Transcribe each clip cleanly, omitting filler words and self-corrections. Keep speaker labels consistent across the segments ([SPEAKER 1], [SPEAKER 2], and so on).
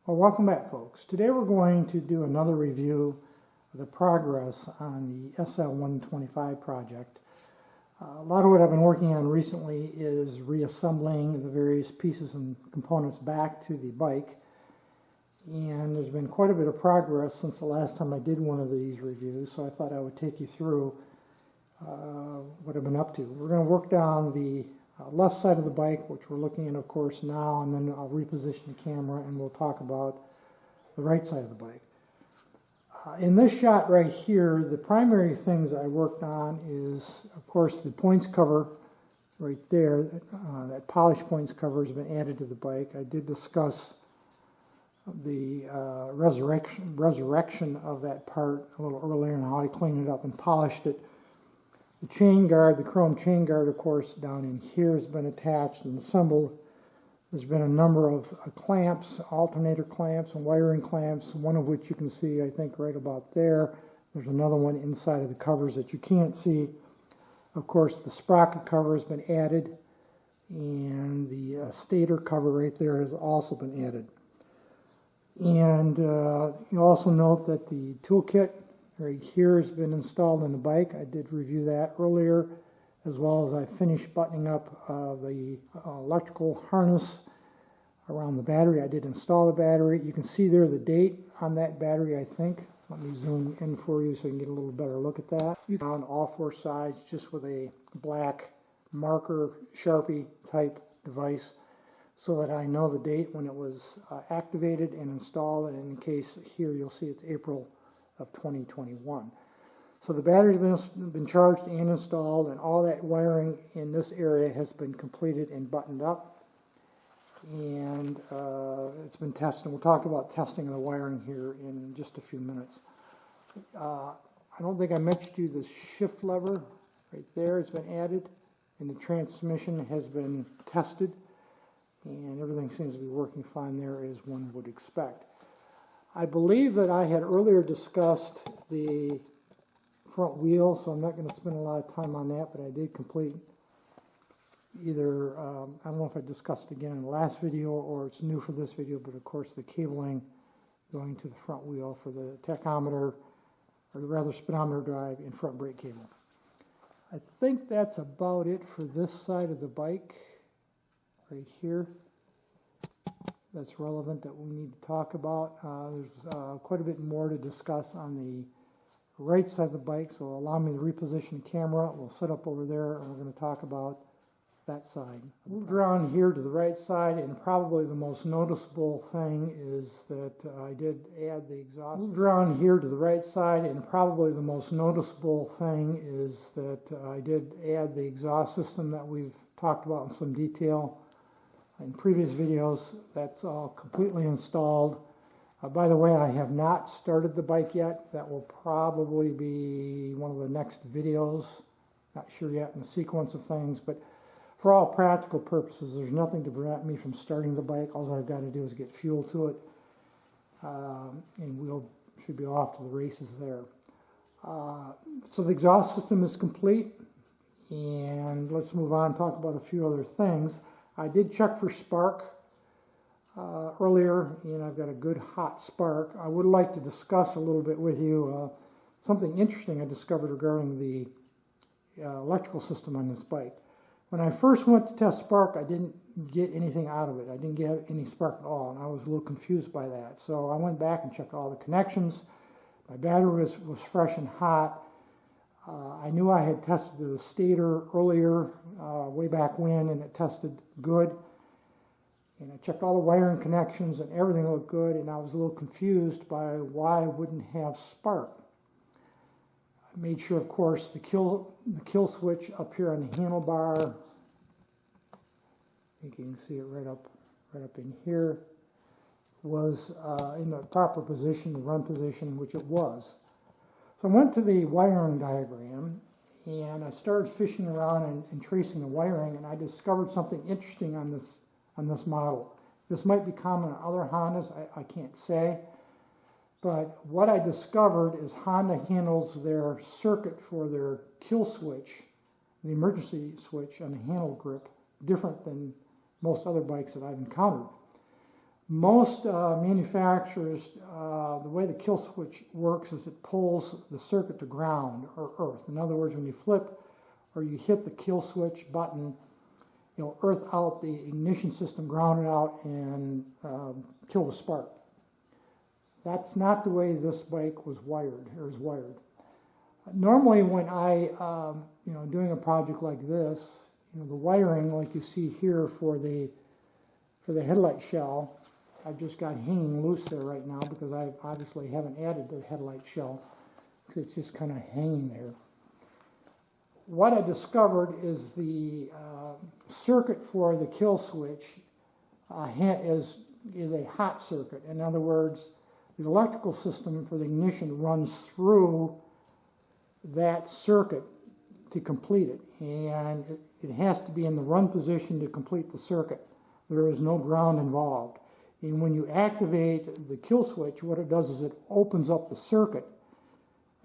[SPEAKER 1] Well, welcome back, folks. Today we're going to do another review of the progress on the SL125 project. A lot of what I've been working on recently is reassembling the various pieces and components back to the bike. And there's been quite a bit of progress since the last time I did one of these reviews, so I thought I would take you through what I've been up to. We're going to work down the left side of the bike, which we're looking at, of course, now, and then I'll reposition the camera and we'll talk about the right side of the bike. In this shot right here, the primary things I worked on is, of course, the points cover right there. That polished points cover has been added to the bike. I did discuss the resurrection of that part a little earlier and how I cleaned it up and polished it. The chain guard, the chrome chain guard, of course, down in here has been attached and assembled. There's been a number of clamps, alternator clamps and wiring clamps, one of which you can see, I think, right about there. There's another one inside of the covers that you can't see. Of course, the sprocket cover has been added, and the stator cover right there has also been added. And you also note that the toolkit right here has been installed in the bike. I did review that earlier, as well as I finished buttoning up the electrical harness around the battery. I did install the battery. You can see there the date on that battery, I think. Let me zoom in for you so you can get a little better look at that. You can on all four sides just with a black marker Sharpie type device so that I know the date when it was activated and installed, and in the case here you'll see it's April of 2021. So the battery's been charged and installed, and all that wiring in this area has been completed and buttoned up, and it's been tested. We'll talk about testing of the wiring here in just a few minutes. I don't think I mentioned to you the shift lever right there has been added, and the transmission has been tested, and everything seems to be working fine there as one would expect. I believe that I had earlier discussed the front wheel, so I'm not going to spend a lot of time on that, but I did complete either, I don't know if I discussed it again in the last video or it's new for this video, but of course the cabling going to the front wheel for the tachometer, or rather speedometer drive and front brake cable. I think that's about it for this side of the bike right here. That's relevant that we need to talk about. There's quite a bit more to discuss on the right side of the bike, so allow me to reposition the camera. We'll set up over there and we're going to talk about that side. Moved around here to the right side, and probably the most noticeable thing is that I did add the exhaust. Moved around here to the right side, and probably the most noticeable thing is that I did add the exhaust system that we've talked about in some detail in previous videos. That's all completely installed. By the way, I have not started the bike yet. That will probably be one of the next videos. Not sure yet in the sequence of things, but for all practical purposes, there's nothing to prevent me from starting the bike. All I've got to do is get fuel to it, and we'll should be off to the races there. So the exhaust system is complete, and let's move on and talk about a few other things. I did check for spark earlier, and I've got a good hot spark. I would like to discuss a little bit with you something interesting I discovered regarding the electrical system on this bike. When I first went to test spark, I didn't get anything out of it. I didn't get any spark at all, and I was a little confused by that. So I went back and checked all the connections. My battery was fresh and hot. I knew I had tested the stator earlier, way back when, and it tested good. And I checked all the wiring connections, and everything looked good, and I was a little confused by why I wouldn't have spark. I made sure, of course, the kill switch up here on the handlebar, you can see it right up in here, was in the proper position, the run position, which it was. So I went to the wiring diagram, and I started fishing around and tracing the wiring, and I discovered something interesting on this model. This might be common on other Hondas, I can't say, but what I discovered is Honda handles their circuit for their kill switch, the emergency switch on the handle grip, different than most other bikes that I've encountered. Most manufacturers, the way the kill switch works is it pulls the circuit to ground or earth. In other words, when you flip or you hit the kill switch button, it'll earth out the ignition system, ground it out, and kill the spark. That's not the way this bike was wired or is wired. Normally, when I, doing a project like this, the wiring, like you see here for the headlight shell, I've just got hanging loose there right now because I obviously haven't added the headlight shell because it's just kind of hanging there. What I discovered is the circuit for the kill switch is a hot circuit. In other words, the electrical system for the ignition runs through that circuit to complete it, and it has to be in the run position to complete the circuit. There is no ground involved. And when you activate the kill switch, what it does is it opens up the circuit,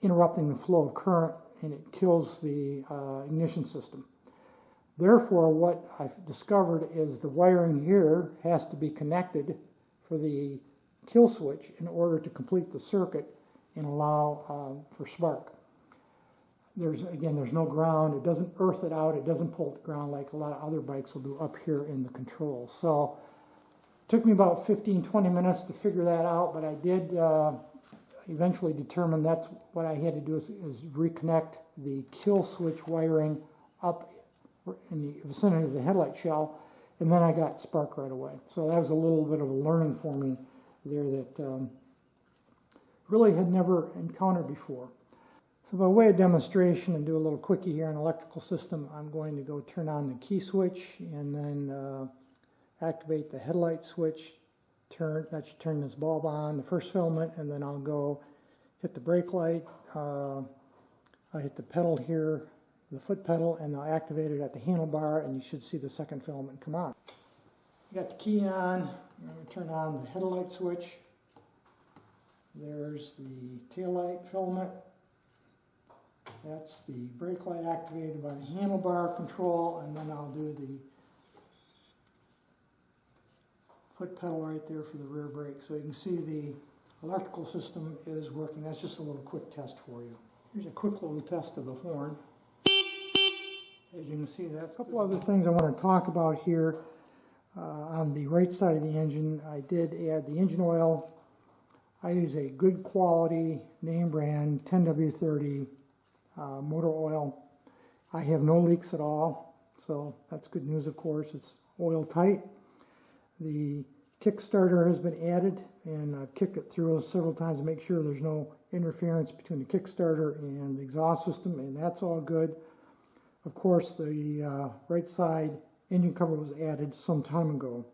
[SPEAKER 1] interrupting the flow of current, and it kills the ignition system. Therefore, what I've discovered is the wiring here has to be connected for the kill switch in order to complete the circuit and allow for spark. There's no ground. It doesn't earth it out. It doesn't pull it to ground like a lot of other bikes will do up here in the control. So it took me about 15-20 minutes to figure that out, but I did eventually determine that's what I had to do is reconnect the kill switch wiring up in the vicinity of the headlight shell, and then I got spark right away. So that was a little bit of a learning for me there that really had never encountered before. So by way of demonstration and do a little quickie here on electrical system, I'm going to go turn on the key switch and then activate the headlight switch. That should turn this bulb on, the first filament, and then I'll go hit the brake light. I'll hit the pedal here, the foot pedal, and I'll activate it at the handlebar, and you should see the second filament come on. Got the key on. I'm going to turn on the headlight switch. There's the tail light filament. That's the brake light activated by the handlebar control, and then I'll do the foot pedal right there for the rear brake. So you can see the electrical system is working. That's just a little quick test for you. Here's a quick little test of the horn. As you can see, that's a couple other things I want to talk about here. On the right side of the engine, I did add the engine oil. I use a good quality name brand 10W30 motor oil. I have no leaks at all, so that's good news, of course. It's oil tight. The Kickstarter has been added, and I've kicked it through several times to make sure there's no interference between the Kickstarter and the exhaust system, and that's all good. Of course, the right side engine cover was added some time ago.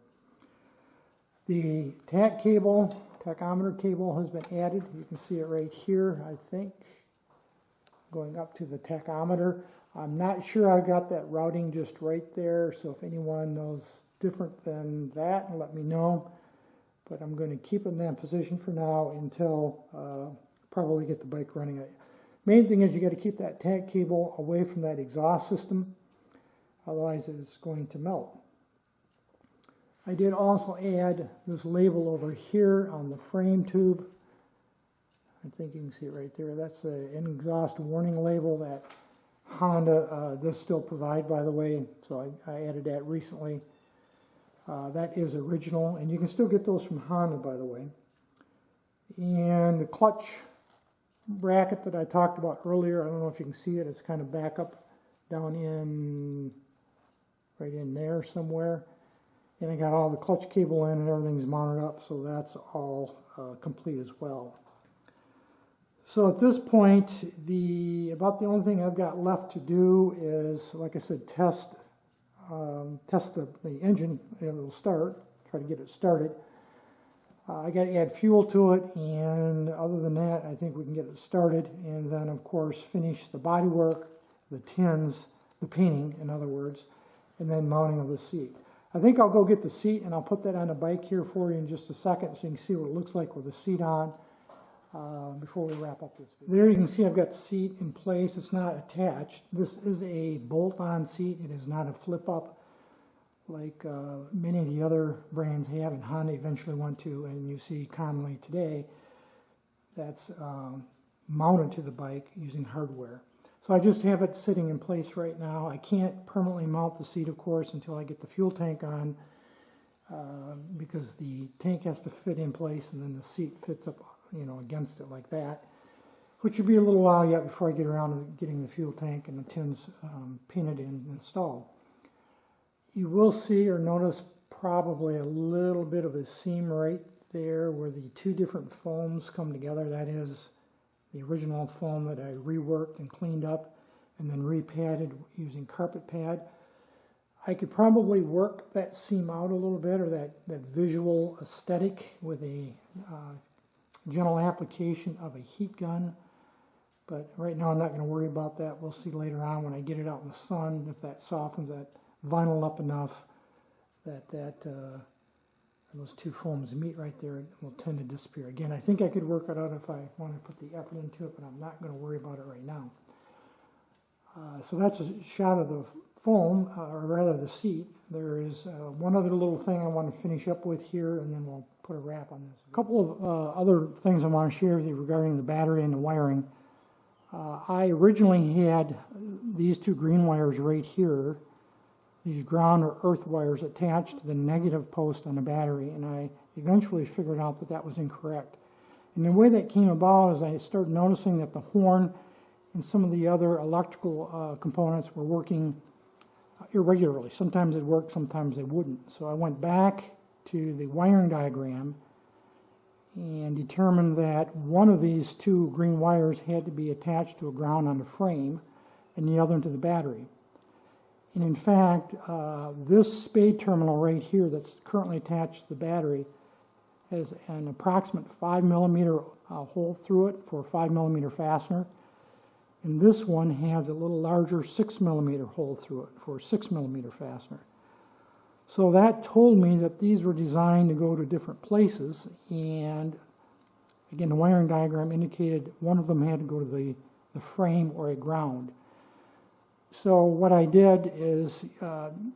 [SPEAKER 1] The tachometer cable has been added. You can see it right here, I think, going up to the tachometer. I'm not sure I got that routing just right there, so if anyone knows different than that, let me know. But I'm going to keep it in that position for now until probably get the bike running. Main thing is you got to keep that tach cable away from that exhaust system, otherwise it's going to melt. I did also add this label over here on the frame tube. I think you can see it right there. That's an exhaust warning label that Honda does still provide, by the way, so I added that recently. That is original, and you can still get those from Honda, by the way. And the clutch bracket that I talked about earlier, I don't know if you can see it, it's kind of back up down in, right in there somewhere. And I got all the clutch cable in and everything's mounted up, so that's all complete as well. So at this point, about the only thing I've got left to do is, like I said, test the engine, and it'll start, try to get it started. I got to add fuel to it, and other than that, I think we can get it started, and then of course finish the bodywork, the tins, the painting, in other words, and then mounting of the seat. I think I'll go get the seat, and I'll put that on the bike here for you in just a second so you can see what it looks like with the seat on before we wrap up this video. There you can see I've got the seat in place. It's not attached. This is a bolt-on seat. It is not a flip-up like many of the other brands have, and Honda eventually went to, and you see commonly today, that's mounted to the bike using hardware. So I just have it sitting in place right now. I can't permanently mount the seat, of course, until I get the fuel tank on, because the tank has to fit in place and then the seat fits up, you know, against it like that, which would be a little while yet before I get around to getting the fuel tank and the tins painted and installed. You will see or notice probably a little bit of a seam right there where the two different foams come together. That is the original foam that I reworked and cleaned up and then repadded using carpet pad. I could probably work that seam out a little bit, or that visual aesthetic, with a gentle application of a heat gun. But right now I'm not going to worry about that. We'll see later on when I get it out in the sun if that softens that vinyl up enough that those two foams meet right there. It will tend to disappear. Again, I think I could work it out if I want to put the effort into it, but I'm not going to worry about it right now. So that's a shot of the foam, or rather the seat. There is one other little thing I want to finish up with here, and then we'll put a wrap on this. A couple of other things I want to share with you regarding the battery and the wiring. I originally had these two green wires right here, these ground or earth wires attached to the negative post on the battery, and I eventually figured out that that was incorrect. And the way that came about is I started noticing that the horn and some of the other electrical components were working irregularly. Sometimes it worked, sometimes they wouldn't. So I went back to the wiring diagram and determined that one of these two green wires had to be attached to a ground on the frame and the other to the battery. And in fact, this spade terminal right here that's currently attached to the battery has an approximate 5 millimeter hole through it for a 5 millimeter fastener. And this one has a little larger 6 millimeter hole through it for a 6 millimeter fastener. So that told me that these were designed to go to different places, and again, the wiring diagram indicated one of them had to go to the frame or a ground. So what I did is,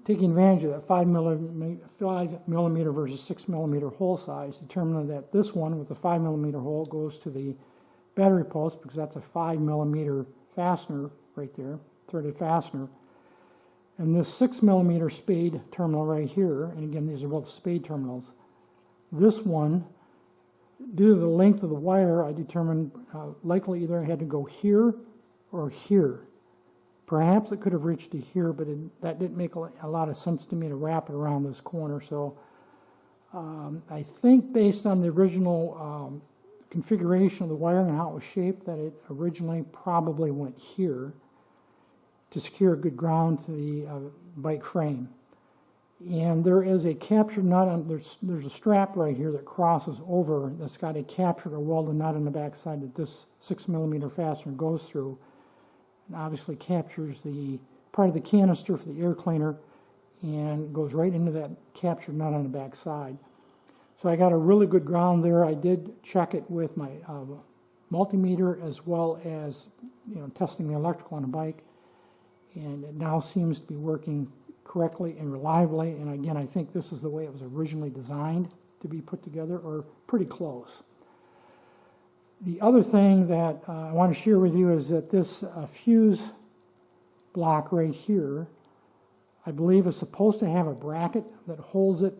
[SPEAKER 1] taking advantage of that 5 millimeter versus 6 millimeter hole size, determined that this one with the 5 millimeter hole goes to the battery post, because that's a 5 millimeter fastener right there, threaded fastener. And this 6 millimeter spade terminal right here, and again, these are both spade terminals. This one, due to the length of the wire, I determined likely either I had to go here or here. Perhaps it could have reached to here, but that didn't make a lot of sense to me to wrap it around this corner. So I think based on the original configuration of the wiring and how it was shaped, that it originally probably went here to secure a good ground to the bike frame. And there is a captured nut on, there's a strap right here that crosses over that's got a captured or welded nut on the back side that this 6 millimeter fastener goes through, and obviously captures the part of the canister for the air cleaner and goes right into that captured nut on the back side. So I got a really good ground there. I did check it with my multimeter, as well as testing the electrical on the bike, and it now seems to be working correctly and reliably. And again, I think this is the way it was originally designed to be put together, or pretty close. The other thing that I want to share with you is that this fuse block right here, I believe, is supposed to have a bracket that holds it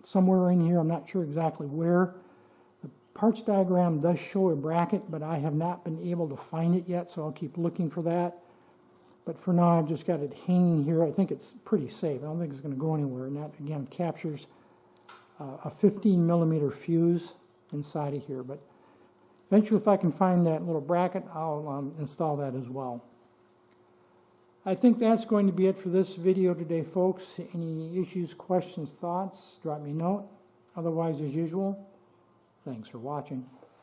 [SPEAKER 1] somewhere in here. I'm not sure exactly where. The parts diagram does show a bracket, but I have not been able to find it yet, so I'll keep looking for that. But for now, I've just got it hanging here. I think it's pretty safe. I don't think it's going to go anywhere. And that, again, captures a 15 millimeter fuse inside of here. But eventually, if I can find that little bracket, I'll install that as well. I think that's going to be it for this video today, folks. Any issues, questions, thoughts, drop me a note. Otherwise, as usual, thanks for watching.